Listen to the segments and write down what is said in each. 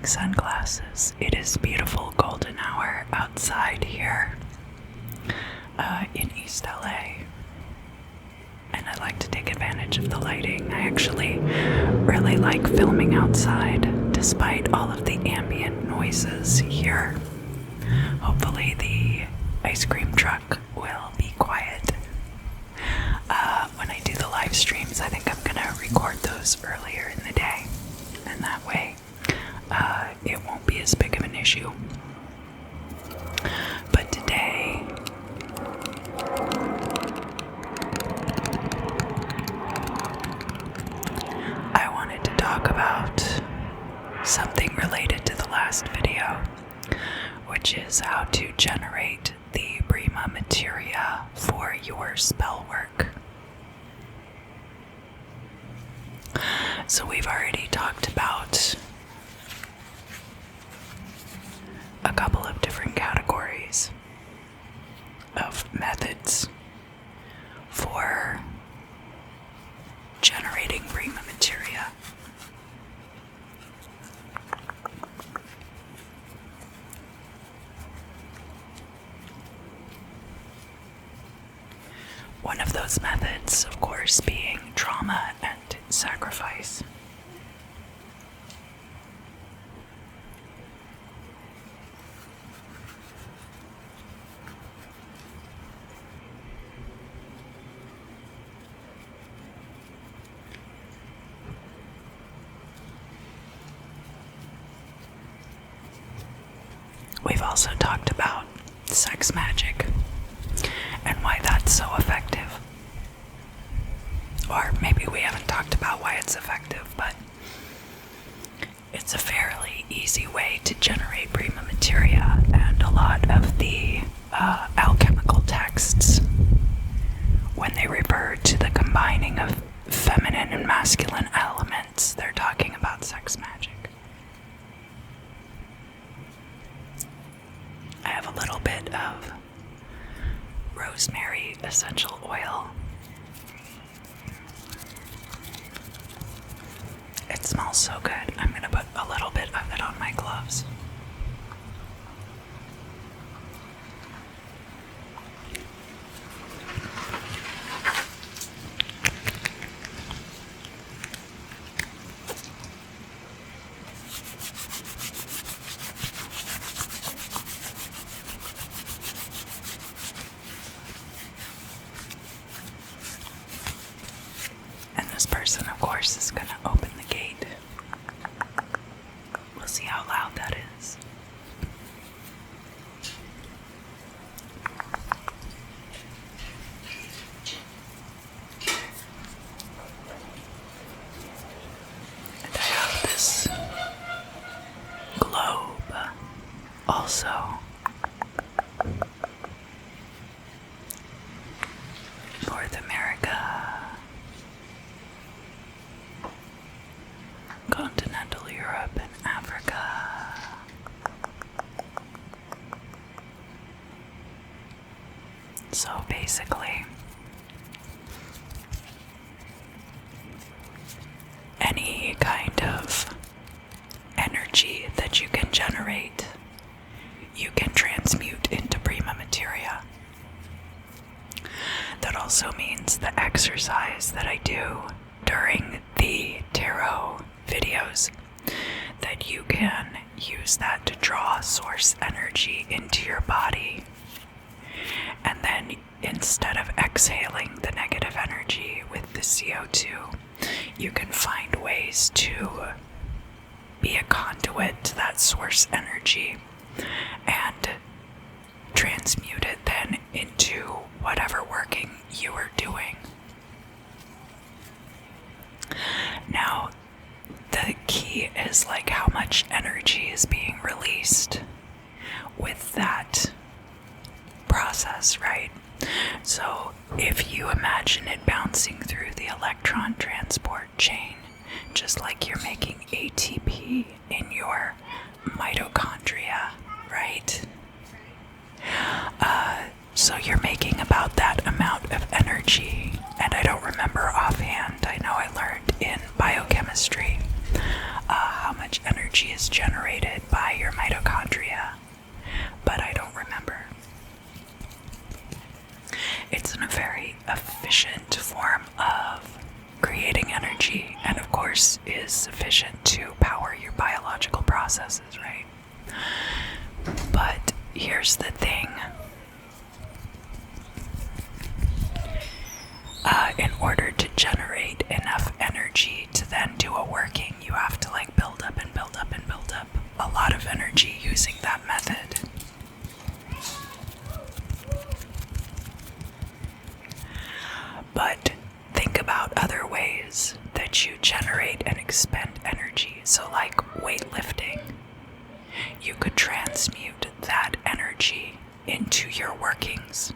wearing sunglasses. It is beautiful golden hour outside here in East LA. And I like to take advantage of the lighting. I actually really like filming outside despite all of the ambient noises here. Hopefully the ice cream truck will be quiet. When I do the live streams, I think I'm gonna record those earlier in the day, and that way it won't be as big of an issue. But today, I wanted to talk about something related to the last video, which is how to generate the Prima Materia for your spell work. So we've already talked about a couple of different categories of methods for generating Prima Materia. One of those methods, of course, being trauma and sacrifice. We've also talked about sex magic and why that's so effective. Or maybe we haven't talked about why it's effective, but it's a fairly easy way to generate Prima Materia, and a lot of the alchemical texts, when they refer to the combining of feminine and masculine elements, they're talking about sex magic. I have a little bit of rosemary essential oil. It smells so good. I'm going to put a little bit of it on my gloves. And this person, of course, is going to open the gate. We'll see how loud that is. And I have this globe also. North America, continental Europe, and Africa. So basically, any kind of energy that you can generate, you can transmute into Prima Materia. That also means the exercise that I do during the tarot videos, that you can use that to draw source energy into your body, and then instead of exhaling the negative energy with the CO2, you can find ways to be a conduit to that source energy and transmute it then into whatever working you are doing. Now, the key is like how much energy is being released with that process, right? So if you imagine it bouncing through the electron transport chain, just like you're making ATP in your mitochondria, right? So you're making about that amount of energy, and I don't remember offhand. I know I learned in biochemistry how much energy energy is generated by your mitochondria, but I don't remember. It's a very efficient form of creating energy, and of course is sufficient to power your biological processes, right? But here's the thing. In order to generate enough energy to then do a working, you have to build up and build up and build up a lot of energy using that method. But think about other ways that you generate and expend energy. So like weightlifting, you could transmute that energy into your workings.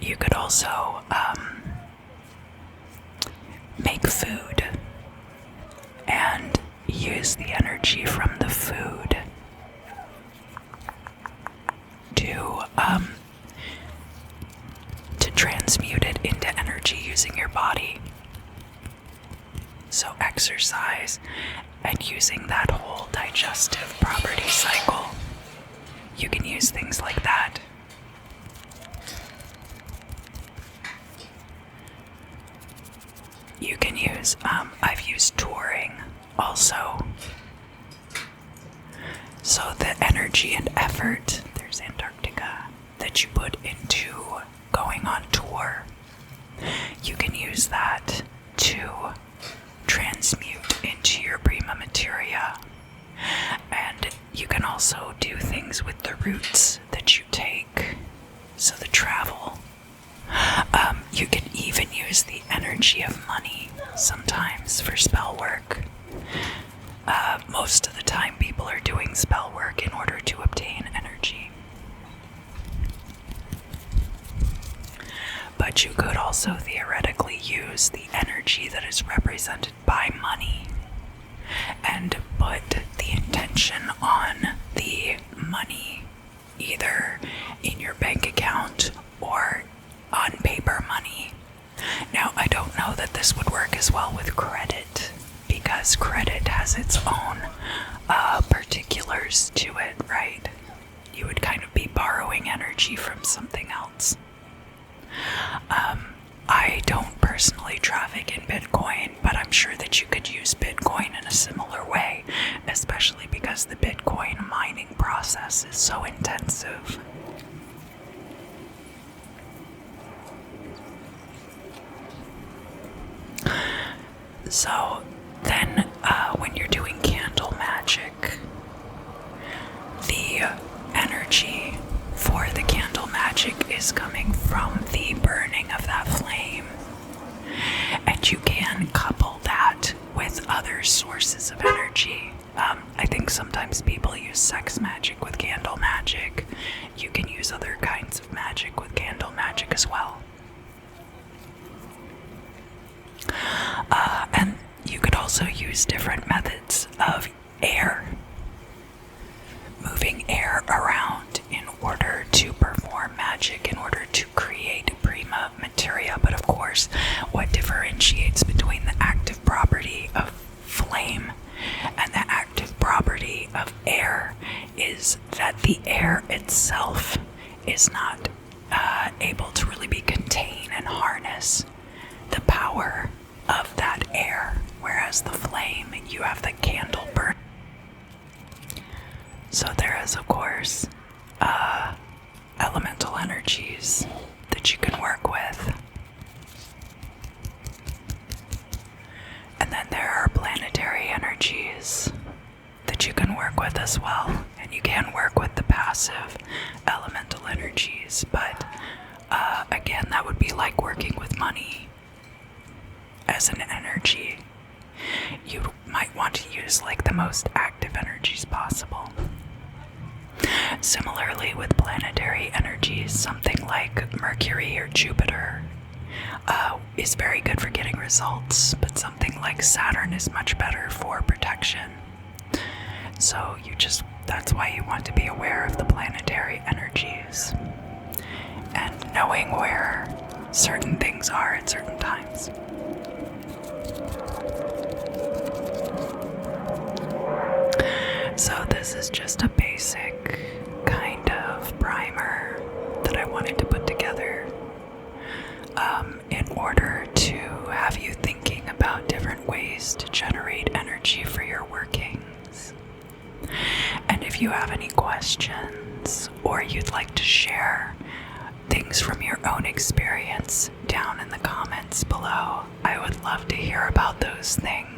You could also make food and use the energy from the food to transmute it into energy using your body. So exercise and using that whole digestive property cycle, you can use things like that. You can use, I've used touring also. So the energy and effort, there's Antarctica, that you put into going on tour, you can use that to transmute into your Prima Materia. And you can also do things with the routes that you take, so the travel. You can even use the energy of money sometimes for spell work. Most of the time people are doing spell work in order to obtain energy. But you could also theoretically use the energy that is represented by money and put the intention on the money, either in your bank account or on paper money. Now, I don't know that this would work as well with credit, because credit has its own particulars to it, right? You would kind of be borrowing energy from something else. I don't personally traffic in Bitcoin, but I'm sure that you could use Bitcoin in a similar way, especially because the Bitcoin mining process is so intensive. So then when you're doing candle magic, the energy for the candle magic is coming from the burning of that flame. And you can couple that with other sources of energy. I think sometimes people use sex magic with candle magic. You can use other kinds of magic with candle magic as well. And you could also use different methods of air, moving air around in order to perform magic, in order to create Prima Materia. But of course, what differentiates between the active property of flame and the active property of air is that the air itself is not able to really be contained and harness the power of that air, whereas the flame, you have the candle burn. So there is, of course, elemental energies that you can work with. And then there are planetary energies that you can work with as well. And you can work with the passive elemental energies, but again, that would be like working with money as an energy. You might want to use the most active energies possible. Similarly with planetary energies, something like Mercury or Jupiter is very good for getting results, but something like Saturn is much better for protection. So that's why you want to be aware of the planetary energies and knowing where certain things are at certain times. So this is just a basic kind of primer that I wanted to put together in order to have you thinking about different ways to generate energy for your workings. And if you have any questions or you'd like to share things from your own experience down in the comments below, I would love to hear about those things.